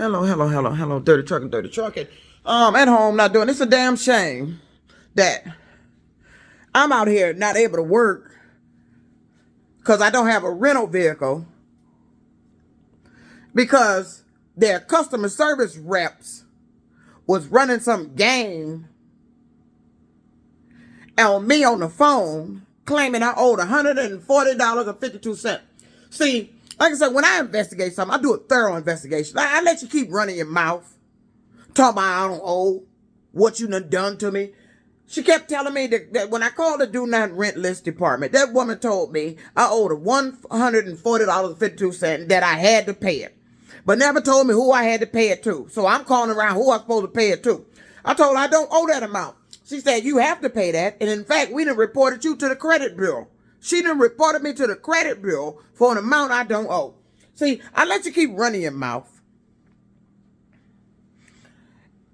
Hello, dirty trucking. At home not doing. It's a damn shame that I'm out here not able to work because I don't have a rental vehicle because their customer service reps was running some game on me on the phone claiming I owed $140.52. See, like I said, when I investigate something, I do a thorough investigation. I let you keep running your mouth, talking about I don't owe what you done to me. She kept telling me that when I called the do not rent list department, that woman told me I owed her $140.52 that I had to pay it, but never told me who I had to pay it to. So I'm calling around who I'm supposed to pay it to. I told her I don't owe that amount. She said, you have to pay that. And in fact, we done reported you to the credit bureau. She done reported me to the credit bureau for an amount I don't owe. See, I let you keep running your mouth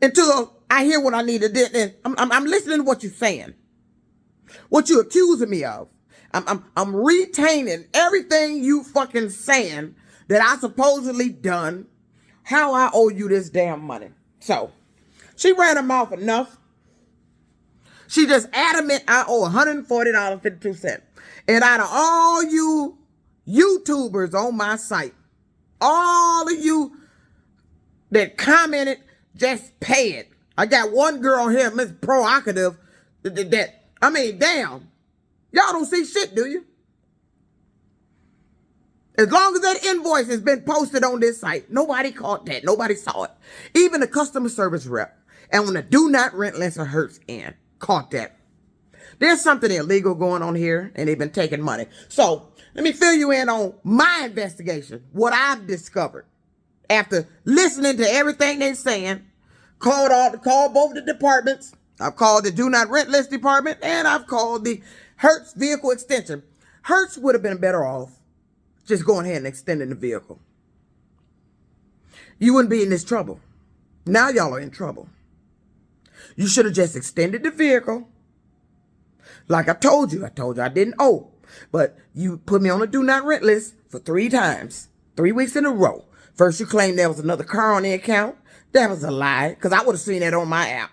until I hear what I need to do. I'm listening to what you're saying, what you're accusing me of. I'm retaining everything you fucking saying that I supposedly done, how I owe you this damn money. So she ran her mouth enough. She just adamant I owe $140.52. And out of all you YouTubers on my site, all of you that commented, just pay it. I got one girl here, Miss Provocative, I mean, damn. Y'all don't see shit, do you? As long as that invoice has been posted on this site, nobody caught that. Nobody saw it. Even the customer service rep. And when the do not rent list of Hertz in, caught that. There's something illegal going on here, and they've been taking money. So let me fill you in on my investigation, what I've discovered after listening to everything they're saying. Called both the departments. I've called the do not rent list department, and I've called the Hertz vehicle extension. Hertz would have been better off just going ahead and extending the vehicle. You wouldn't be in this trouble. Now y'all are in trouble. You should have just extended the vehicle. Like I told you I didn't owe. But you put me on a do not rent list for 3 times, 3 weeks in a row. First you claimed there was another car on the account. That was a lie, because I would have seen that on my app.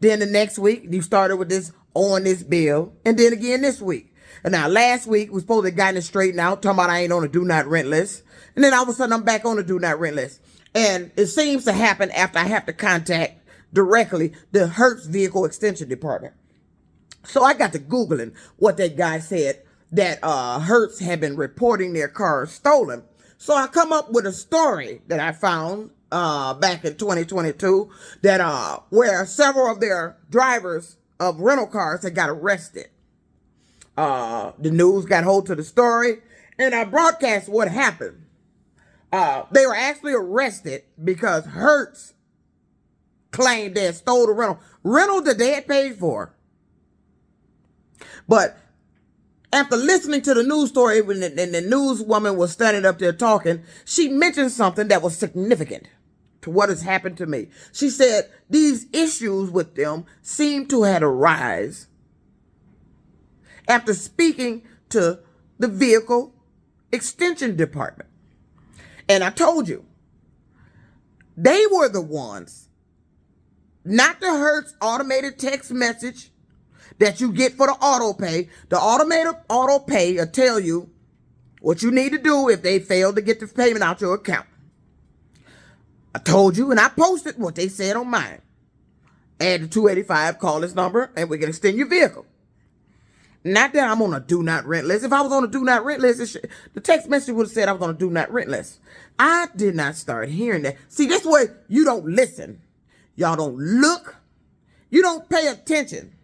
Then the next week, you started with this on this bill. And then again this week. And now last week, we supposed to have gotten it straightened out, talking about I ain't on a do not rent list. And then all of a sudden, I'm back on the do not rent list. And it seems to happen after I have to contact directly the Hertz vehicle extension department. So I got to Googling what that guy said, that Hertz had been reporting their cars stolen. So I come up with a story that I found back in 2022 that where several of their drivers of rental cars had got arrested. The news got hold of the story, and I broadcast what happened. They were actually arrested because Hertz claimed they had stole the rental that they had paid for. But after listening to the news story, when the newswoman was standing up there talking, she mentioned something that was significant to what has happened to me. She said these issues with them seem to have arisen after speaking to the vehicle extension department. And I told you, they were the ones, not the Hertz automated text message that you get for the auto pay. The automated auto pay will tell you what you need to do if they fail to get the payment out your account. I told you, and I posted what they said on mine. Add the 285, call this number, and we can extend your vehicle. Not that I'm on a do not rent list. If I was on a do not rent list, the text message would have said I was on a do not rent list. I did not start hearing that. See, this way you don't listen. Y'all don't look. You don't pay attention.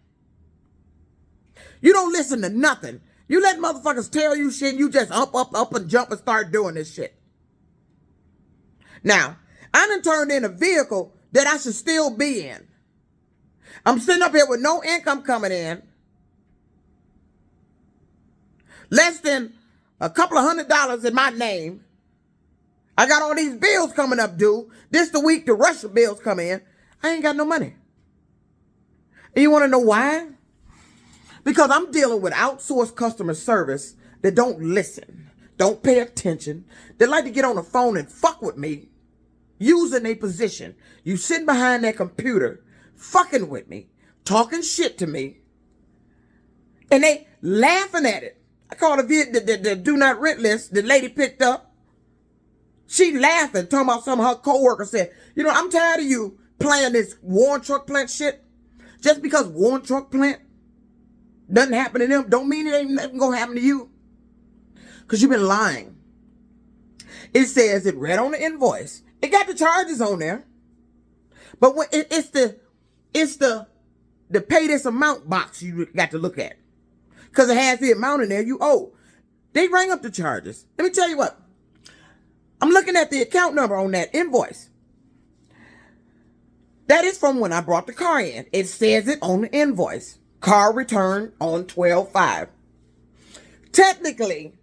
You don't listen to nothing. You let motherfuckers tell you shit and you just up and jump and start doing this shit. Now, I done turned in a vehicle that I should still be in. I'm sitting up here with no income coming in. Less than a couple of $100 in my name. I got all these bills coming up due. This the week the Russia bills come in. I ain't got no money. And you want to know why? Because I'm dealing with outsourced customer service that don't listen, don't pay attention. They like to get on the phone and fuck with me using a position. You sitting behind that computer, fucking with me, talking shit to me, and they laughing at it. I called the do not rent list. The lady picked up. She laughing, talking about some of her coworkers said, you know, I'm tired of you playing this Warren Truck Plant shit. Just because Warren Truck Plant doesn't happen to them, don't mean it ain't nothing gonna happen to you. Because you've been lying. It says it read on the invoice. It got the charges on there. But when it's the pay this amount box you got to look at. Because it has the amount in there you owe. They rang up the charges. Let me tell you what. I'm looking at the account number on that invoice. That is from when I brought the car in. It says it on the invoice. Car returned on 12/5. Technically,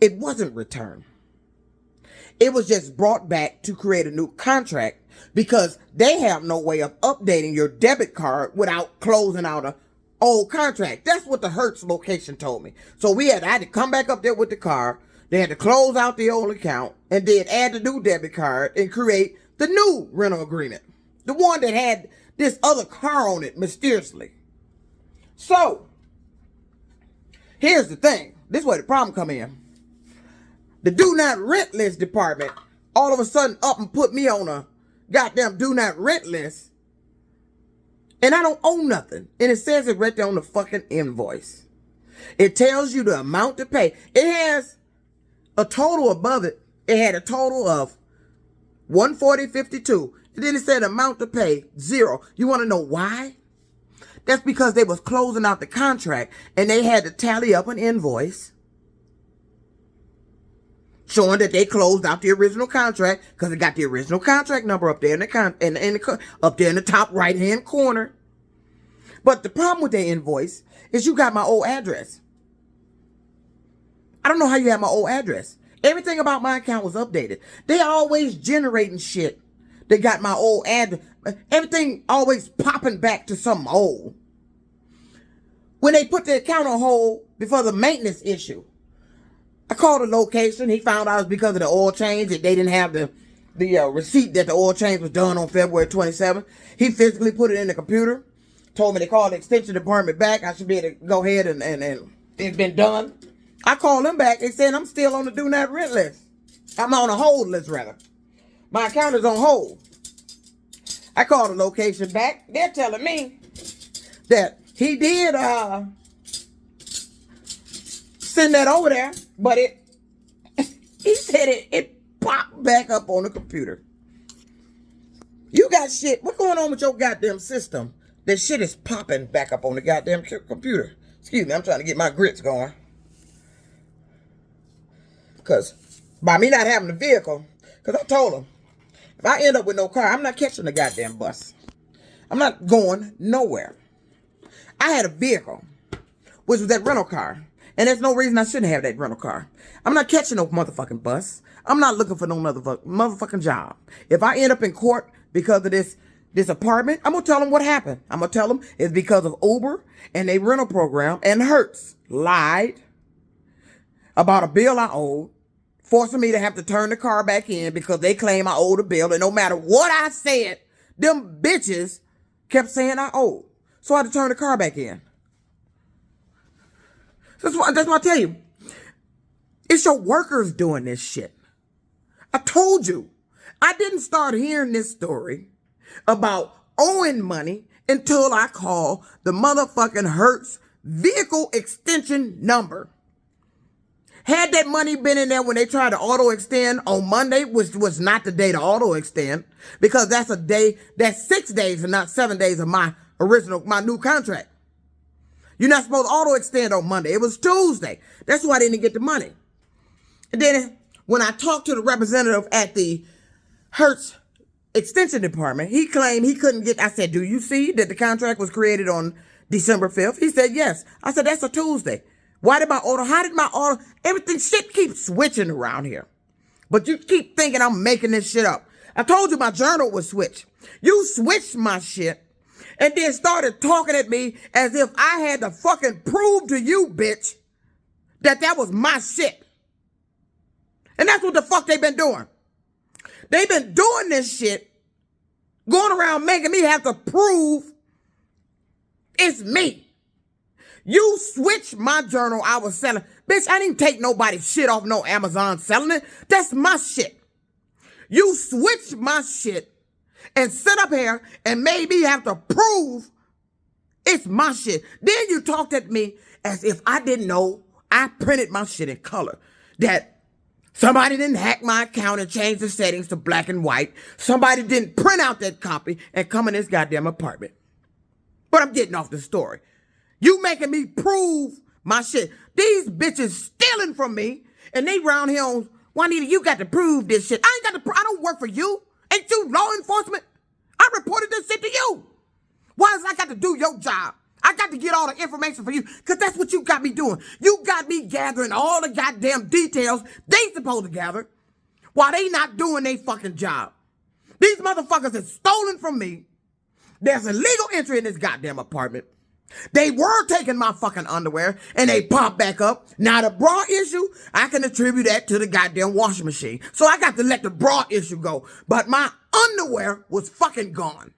it wasn't returned. It was just brought back to create a new contract because they have no way of updating your debit card without closing out an old contract. That's what the Hertz location told me. So I had to come back up there with the car. They had to close out the old account and then add the new debit card and create the new rental agreement. The one that had this other car on it mysteriously. So, here's the thing. This is where the problem come in. The do not rent list department all of a sudden up and put me on a goddamn do not rent list. And I don't owe nothing. And it says it right there on the fucking invoice. It tells you the amount to pay. It has a total above it. It had a total of $140.52. And then it said amount to pay, 0. You want to know why? That's because they was closing out the contract and they had to tally up an invoice showing that they closed out the original contract because it got the original contract number up there up there in the top right hand corner. But the problem with that invoice is you got my old address. I don't know how you have my old address. Everything about my account was updated. They always generating shit. They got my old address. Everything always popping back to something old. When they put the account on hold before the maintenance issue, I called the location. He found out it was because of the oil change that they didn't have the receipt that the oil change was done on February 27th. He physically put it in the computer. Told me to call the extension department back. I should be able to go ahead and it's been done. I called them back. They said I'm still on the do not rent list. I'm on a hold list rather. My account is on hold. I called the location back. They're telling me that he did send that over there, but he said it popped back up on the computer. You got shit. What's going on with your goddamn system? That shit is popping back up on the goddamn computer. Excuse me, I'm trying to get my grits going. Because by me not having a vehicle, because I told him, if I end up with no car, I'm not catching the goddamn bus. I'm not going nowhere. I had a vehicle, which was that rental car. And there's no reason I shouldn't have that rental car. I'm not catching no motherfucking bus. I'm not looking for no motherfucking job. If I end up in court because of this apartment, I'm going to tell them what happened. I'm going to tell them it's because of Uber and their rental program. And Hertz lied about a bill I owed, forcing me to have to turn the car back in because they claim I owed a bill. And no matter what I said, them bitches kept saying I owed. So I had to turn the car back in. That's why I tell you. It's your workers doing this shit. I told you. I didn't start hearing this story about owing money until I called the motherfucking Hertz vehicle extension number. Had that money been in there when they tried to auto extend on Monday, which was not the day to auto extend, because that's 6 days and not 7 days of my new contract. You're not supposed to auto extend on Monday. It was Tuesday. That's why I didn't get the money. And then when I talked to the representative at the Hertz extension department, he claimed he couldn't get, I said, do you see that the contract was created on December 5th? He said, yes. I said, that's a Tuesday. How did my auto, everything, shit keeps switching around here. But you keep thinking I'm making this shit up. I told you my journal was switched. You switched my shit and then started talking at me as if I had to fucking prove to you, bitch, that was my shit. And that's what the fuck they been doing. They been doing this shit, going around making me have to prove it's me. You switched my journal I was selling. Bitch, I didn't take nobody's shit off no Amazon selling it. That's my shit. You switched my shit and sit up here and made me have to prove it's my shit. Then you talked at me as if I didn't know I printed my shit in color. That somebody didn't hack my account and change the settings to black and white. Somebody didn't print out that copy and come in this goddamn apartment. But I'm getting off the story. You making me prove my shit. These bitches stealing from me and they round here on, Juanita, you got to prove this shit. I ain't got to, I don't work for you. Ain't you law enforcement? I reported this shit to you. Why does I got to do your job? I got to get all the information for you because that's what you got me doing. You got me gathering all the goddamn details they supposed to gather while they not doing their fucking job. These motherfuckers have stolen from me. There's a legal entry in this goddamn apartment. They were taking my fucking underwear and they popped back up. Now the bra issue, I can attribute that to the goddamn washing machine. So I got to let the bra issue go. But my underwear was fucking gone.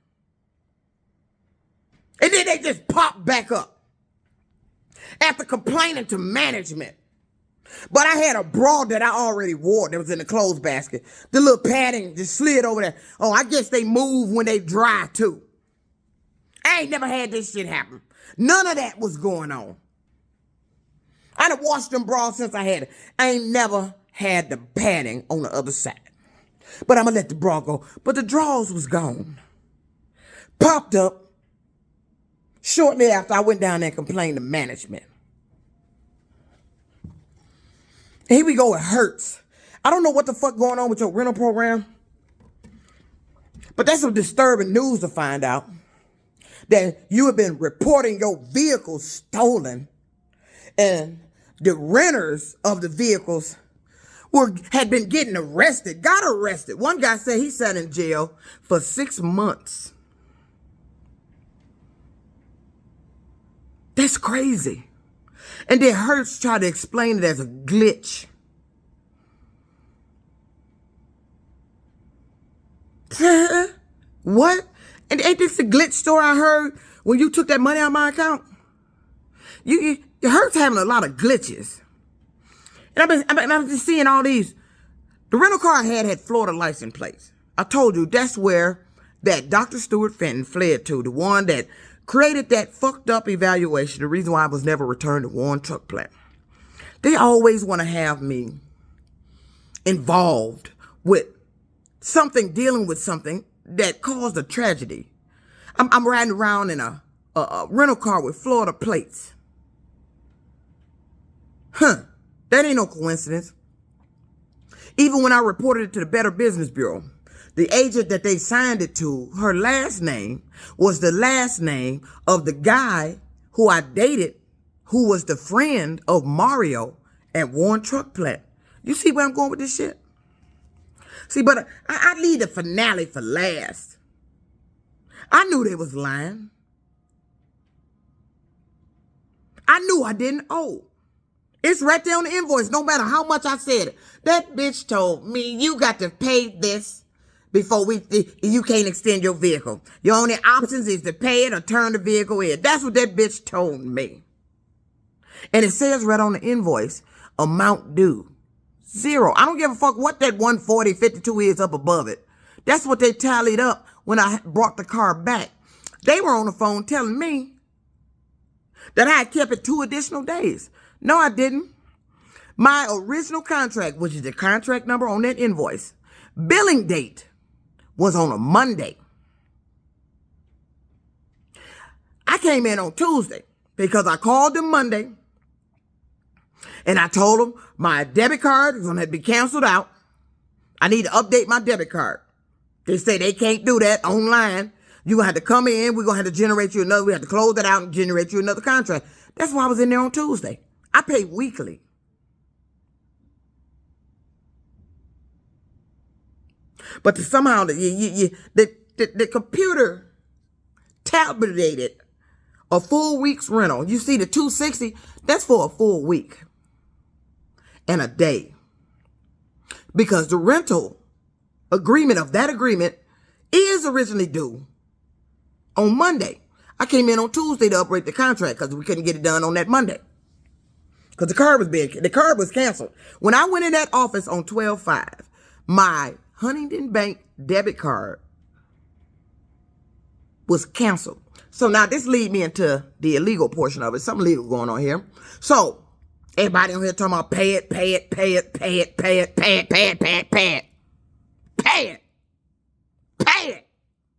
And then they just popped back up after complaining to management. But I had a bra that I already wore that was in the clothes basket. The little padding just slid over there. Oh, I guess they move when they dry too. I ain't never had this shit happen. None of that was going on. I done washed them bras since I had it. I ain't never had the padding on the other side. But I'm going to let the bra go. But the drawers was gone. Popped up shortly after I went down there and complained to management. And here we go with Hertz. I don't know what the fuck going on with your rental program. But that's some disturbing news to find out. That you have been reporting your vehicle stolen and the renters of the vehicles had been getting arrested, got arrested. One guy said he sat in jail for 6 months. That's crazy. And then Hertz tried to explain it as a glitch. What? And ain't this the glitch story I heard when you took that money out of my account? You Hertz having a lot of glitches. And I've been just seeing all these. The rental car I had Florida license plates. I told you that's where that Dr. Stuart Fenton fled to. The one that created that fucked up evaluation. The reason why I was never returned to Warren Truck Plant. They always want to have me involved with something, dealing with something that caused a tragedy. I'm riding around in a rental car with Florida plates. That ain't no coincidence. Even when I reported it to the Better Business Bureau, the agent that they signed it to, her last name was the last name of the guy who I dated, who was the friend of Mario at Warren Truck Plant. You see where I'm going with this shit? See, but I leave the finale for last. I knew they was lying. I knew I didn't owe. It's right there on the invoice, no matter how much I said it. That bitch told me, you got to pay this before you can't extend your vehicle. Your only options is to pay it or turn the vehicle in. That's what that bitch told me. And it says right on the invoice, amount due. 0. I don't give a fuck what that 140.52 is up above it. That's what they tallied up when I brought the car back. They were on the phone telling me that I had kept it 2 additional days. No, I didn't. My original contract, which is the contract number on that invoice, billing date was on a Monday. I came in on Tuesday because I called them Monday. And I told them my debit card is going to have to be canceled out. I need to update my debit card. They say they can't do that online. You're going to have to come in. We're going to have to generate you another. We have to close that out and generate you another contract. That's why I was in there on Tuesday. I pay weekly. But somehow the computer tabulated a full week's rental. You see the $260, that's for a full week and a day. because the rental agreement of that agreement is originally due on Monday. I came in on Tuesday to upgrade the contract because we couldn't get it done on that Monday. Because the card was canceled. When I went in that office on 12/5, my Huntington Bank debit card was canceled. So now this leads me into the illegal portion of it. Something illegal going on here. So everybody on here talking about pay it, pay it, pay it, pay it, pay it, pay it, pay it, pay it, pay it. Pay it. Pay it.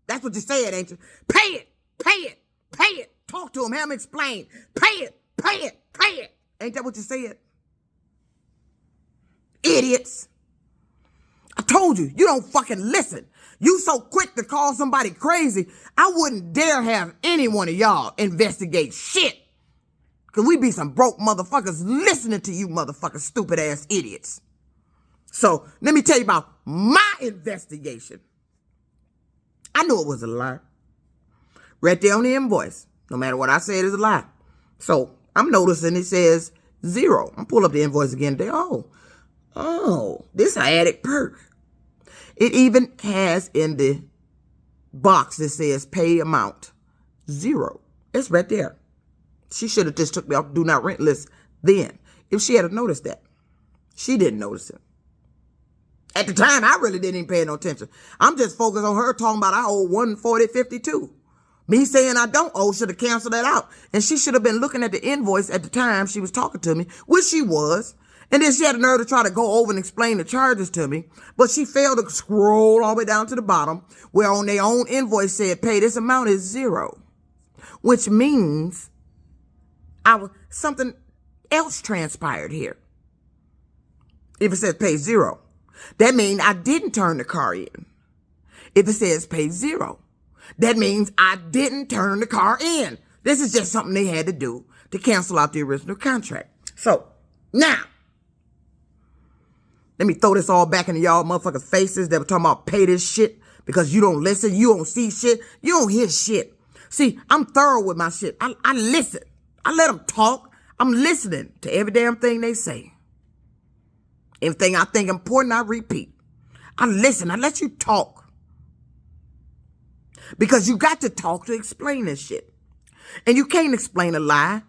That's what you said, ain't you? Pay it, pay it, pay it. Talk to him, have him explain. Pay it, pay it, pay it. Ain't that what you said? Idiots. I told you, you don't fucking listen. You so quick to call somebody crazy, I wouldn't dare have any one of y'all investigate shit. Because we be some broke motherfuckers listening to you motherfuckers stupid ass idiots. So, let me tell you about my investigation. I knew it was a lie. Right there on the invoice. No matter what I said is a lie. So, I'm noticing it says 0. I'm pull up the invoice again today. Oh, this an added perk. It even has in the box that says pay amount 0. It's right there. She should have just took me off the do not rent list then. If she had noticed that. She didn't notice it. At the time, I really didn't even pay no attention. I'm just focused on her talking about I owe $140.52. Me saying I don't owe should have canceled that out. And she should have been looking at the invoice at the time she was talking to me, which she was. And then she had the nerve to try to go over and explain the charges to me. But she failed to scroll all the way down to the bottom, where on their own invoice said, pay this amount is 0. Which means something else transpired here. If it says pay 0, that means I didn't turn the car in. If it says pay 0, that means I didn't turn the car in. This is just something they had to do to cancel out the original contract. So, now, let me throw this all back into y'all motherfuckers' faces that were talking about pay this shit because you don't listen, you don't see shit, you don't hear shit. See, I'm thorough with my shit. I listen. I let them talk. I'm listening to every damn thing they say. Everything I think important, I repeat. I listen. I let you talk. Because you got to talk to explain this shit. And you can't explain a lie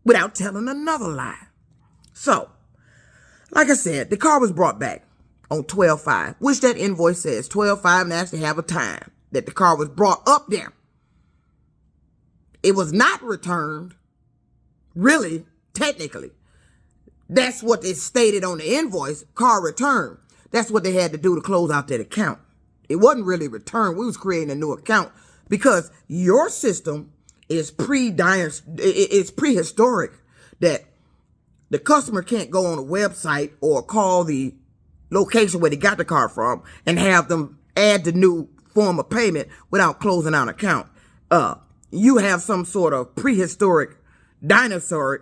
without telling another lie. So, like I said, the car was brought back on 12/5, which that invoice says 12/5 and actually have a time that the car was brought up there. It was not returned, really, technically. That's what they stated on the invoice, car return. That's what they had to do to close out that account. It wasn't really returned. We was creating a new account because your system is prehistoric that the customer can't go on a website or call the location where they got the car from and have them add the new form of payment without closing out an account. You have some sort of prehistoric, dinosauric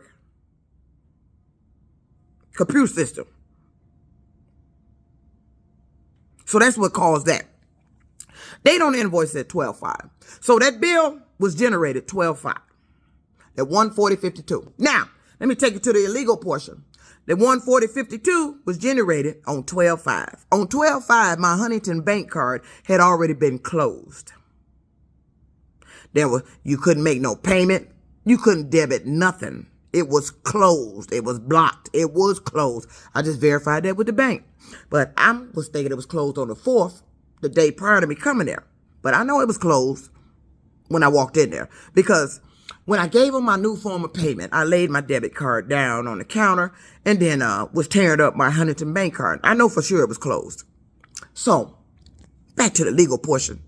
computer system. So that's what caused that. They don't invoice at 12/5. So that bill was generated 12/5. At 140.52. Now, let me take you to the illegal portion. The 140.52 was generated on 12/5. On 12/5, my Huntington Bank card had already been closed. You couldn't make no payment. You couldn't debit nothing. It was closed. It was blocked. It was closed. I just verified that with the bank. But I was thinking it was closed on the 4th, the day prior to me coming there. But I know it was closed when I walked in there. Because when I gave them my new form of payment, I laid my debit card down on the counter and then was tearing up my Huntington Bank card. I know for sure it was closed. So, back to the legal portion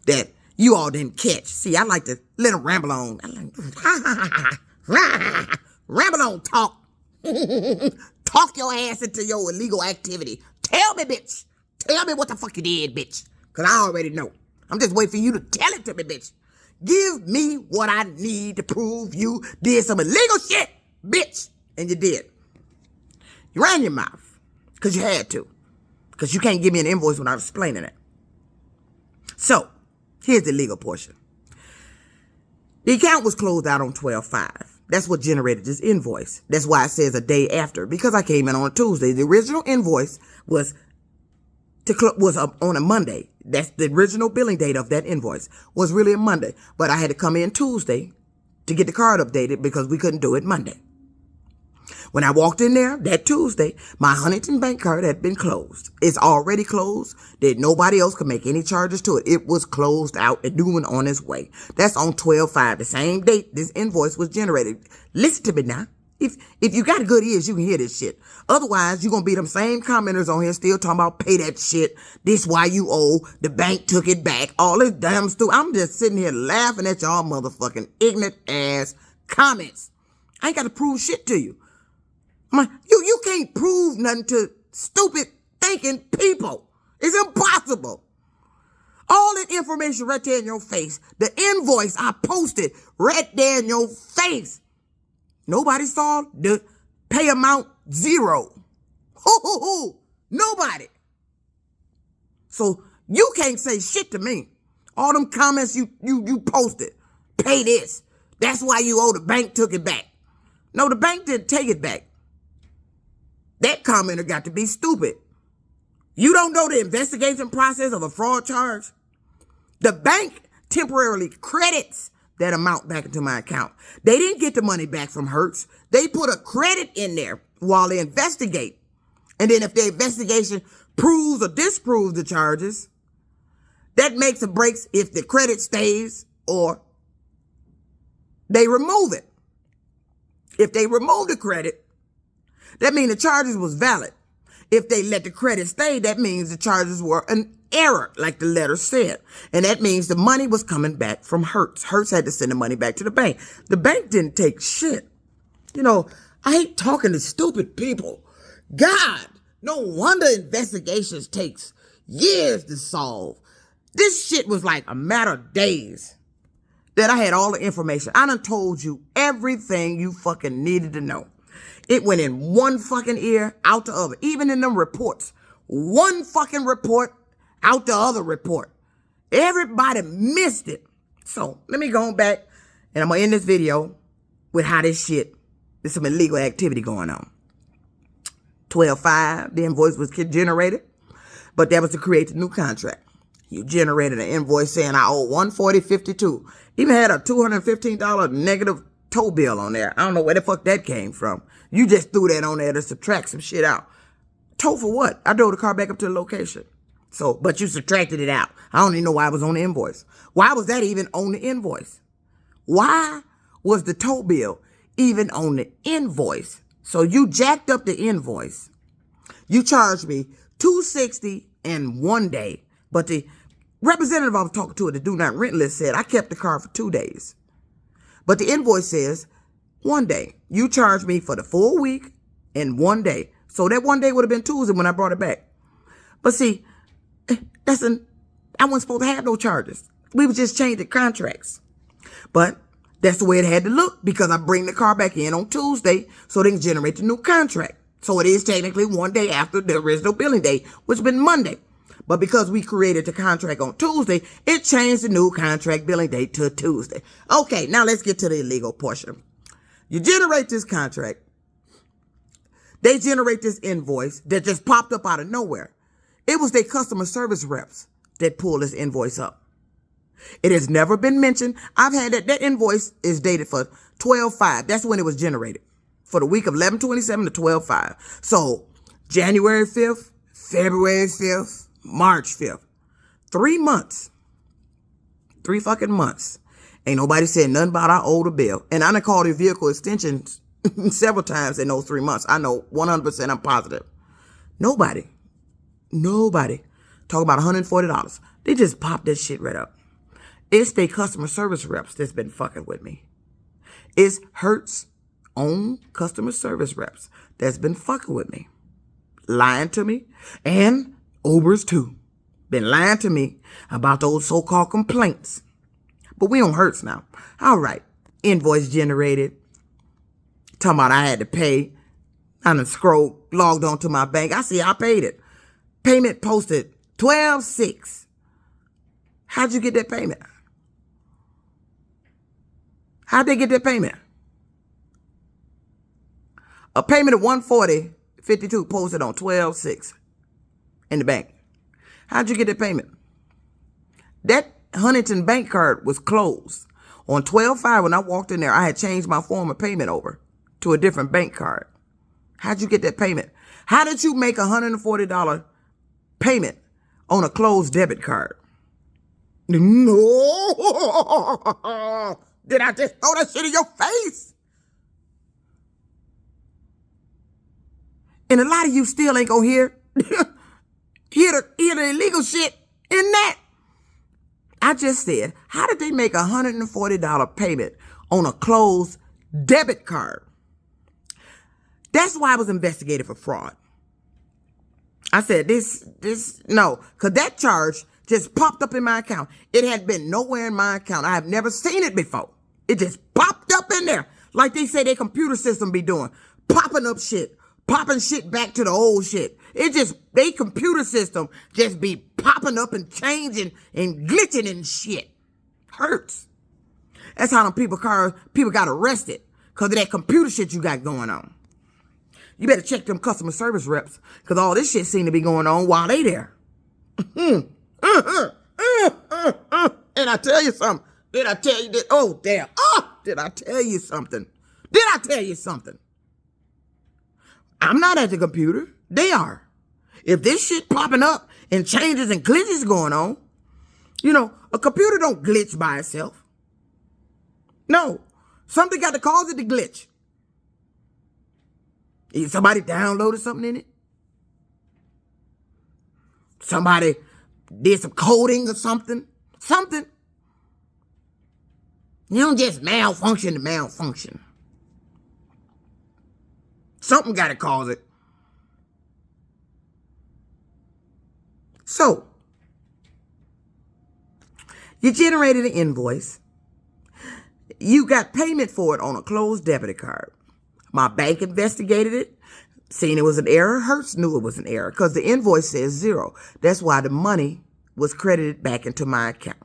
that you all didn't catch. See, I like to let them ramble on. I like, ramble on, talk. Talk your ass into your illegal activity. Tell me, bitch. Tell me what the fuck you did, bitch. Because I already know. I'm just waiting for you to tell it to me, bitch. Give me what I need to prove you did some illegal shit, bitch. And you did. You ran your mouth. Because you had to. Because you can't give me an invoice when I'm explaining it. So, here's the legal portion. The account was closed out on 12/5. That's what generated this invoice. That's why it says a day after. Because I came in on a Tuesday. The original invoice was was on a Monday. That's the original billing date of that invoice was really a Monday. But I had to come in Tuesday to get the card updated because we couldn't do it Monday. When I walked in there that Tuesday, my Huntington bank card had been closed. It's already closed. That nobody else could make any charges to it. It was closed out, a new one on its way. That's on 12/5, the same date this invoice was generated. Listen to me now. If you got good ears, you can hear this shit. Otherwise, you're going to be them same commenters on here still talking about pay that shit. This why you owe. The bank took it back. All this damn stupid. I'm just sitting here laughing at y'all motherfucking ignorant ass comments. I ain't got to prove shit to you. You can't prove nothing to stupid thinking people. It's impossible. All that information right there in your face. The invoice I posted right there in your face. Nobody saw the pay amount 0. Nobody. So you can't say shit to me. All them comments you posted. Pay this. That's why you owe. The bank took it back. No, the bank didn't take it back. That commenter got to be stupid. You don't know the investigation process of a fraud charge? The bank temporarily credits that amount back into my account. They didn't get the money back from Hertz. They put a credit in there while they investigate. And then if the investigation proves or disproves the charges, that makes or breaks if the credit stays or they remove it. If they remove the credit, that means the charges was valid. If they let the credit stay, that means the charges were an error, like the letter said. And that means the money was coming back from Hertz. Hertz had to send the money back to the bank. The bank didn't take shit. You know, I hate talking to stupid people. God, no wonder investigations takes years to solve. This shit was like a matter of days that I had all the information. I done told you everything you fucking needed to know. It went in one fucking ear, out the other. Even in them reports. One fucking report, out the other report. Everybody missed it. So, let me go back, and I'm going to end this video with how this shit, there's some illegal activity going on. 12/5, the invoice was generated, but that was to create the new contract. You generated an invoice saying I owe $140.52. Even had a $215 negative tow bill on there. I don't know where the fuck that came from. You just threw that on there to subtract some shit out. Tow for what? I drove the car back up to the location. So, but you subtracted it out. I don't even know why it was on the invoice. Why was that even on the invoice? Why was the tow bill even on the invoice? So you jacked up the invoice. You charged me $260 in 1 day. But the representative I was talking to at the do not rent list said I kept the car for 2 days. But the invoice says 1 day. You charged me for the full week in 1 day. So that 1 day would have been Tuesday when I brought it back. But see, I wasn't supposed to have no charges. We were just changing contracts. But that's the way it had to look because I bring the car back in on Tuesday so they can generate the new contract. So it is technically 1 day after the original billing date, which has been Monday. But because we created the contract on Tuesday, it changed the new contract billing date to Tuesday. Okay, now let's get to the illegal portion. You generate this contract. They generate this invoice that just popped up out of nowhere. It was their customer service reps that pulled this invoice up. It has never been mentioned. I've had that invoice is dated for 12/5. That's when it was generated. For the week of 11/27 to 12/5. So January 5th, February 5th, March 5th. 3 months. 3 fucking months. Ain't nobody said nothing about our older bill. And I done called the vehicle extensions several times in those 3 months. I know 100% I'm positive. Nobody talk about $140. They just popped that shit right up. It's their customer service reps that's been fucking with me. It's Hertz own customer service reps that's been fucking with me. Lying to me. And Ubers too. Been lying to me about those so-called complaints. But we on Hertz now. All right. Invoice generated. Talking about I had to pay. I done logged on to my bank. I see I paid it. Payment posted 12/6. How'd you get that payment? How'd they get that payment? A payment of $140.52 posted on 12/6 in the bank. How'd you get that payment? That Huntington bank card was closed. On 12/5, when I walked in there, I had changed my form of payment over to a different bank card. How'd you get that payment? How did you make a $140 payment on a closed debit card? No. Did I just throw that shit in your face? And a lot of you still ain't gonna hear the illegal shit in that. I just said, how did they make a $140 payment on a closed debit card? That's why I was investigated for fraud. I said, no, because that charge just popped up in my account. It had been nowhere in my account. I have never seen it before. It just popped up in there. Like they say their computer system be doing. Popping up shit. Popping shit back to the old shit. They computer system just be popping up and changing and glitching and shit. Hertz. That's how them people got arrested. Because of that computer shit you got going on. You better check them customer service reps. Because all this shit seem to be going on while they there. And I tell you something. Did I tell you that? Oh, damn. Oh, did I tell you something? Did I tell you something? I'm not at the computer. They are. If this shit popping up and changes and glitches going on, a computer don't glitch by itself. No. Something got to cause it to glitch. Somebody downloaded something in it. Somebody did some coding or something. Something. You don't just malfunction to malfunction. Something got to cause it. So, you generated an invoice. You got payment for it on a closed debit card. My bank investigated it, seen it was an error. Hertz knew it was an error because the invoice says 0. That's why the money was credited back into my account.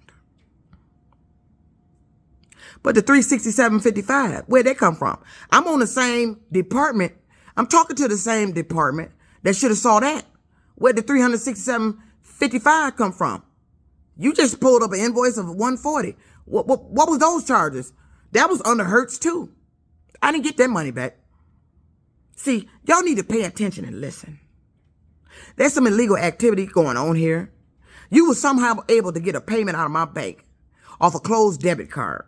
But the $367.55, where'd that come from? I'm on the same department. I'm talking to the same department that should have saw that. Where'd the $367.55 come from? You just pulled up an invoice of $140. What was those charges? That was under Hertz too. I didn't get that money back. See, y'all need to pay attention and listen. There's some illegal activity going on here. You were somehow able to get a payment out of my bank off a closed debit card.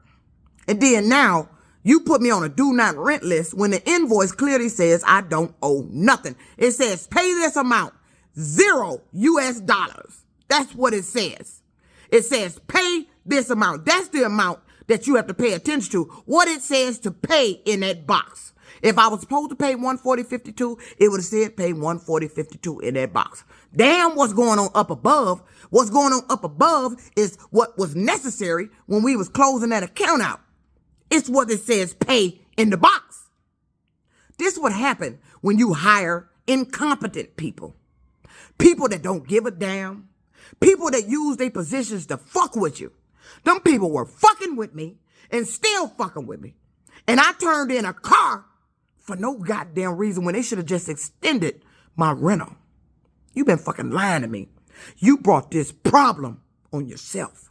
And then now you put me on a do not rent list when the invoice clearly says I don't owe nothing. It says pay this amount, $0 US. That's what it says. It says pay this amount. That's the amount that you have to pay attention to. What it says to pay in that box. If I was supposed to pay $140.52, it would have said pay $140.52 in that box. Damn, what's going on up above? What's going on up above is what was necessary when we was closing that account out. It's what it says pay in the box. This would happen when you hire incompetent people. People that don't give a damn. People that use their positions to fuck with you. Them people were fucking with me and still fucking with me. And I turned in a car for no goddamn reason when they should have just extended my rental. You been fucking lying to me. You brought this problem on yourself.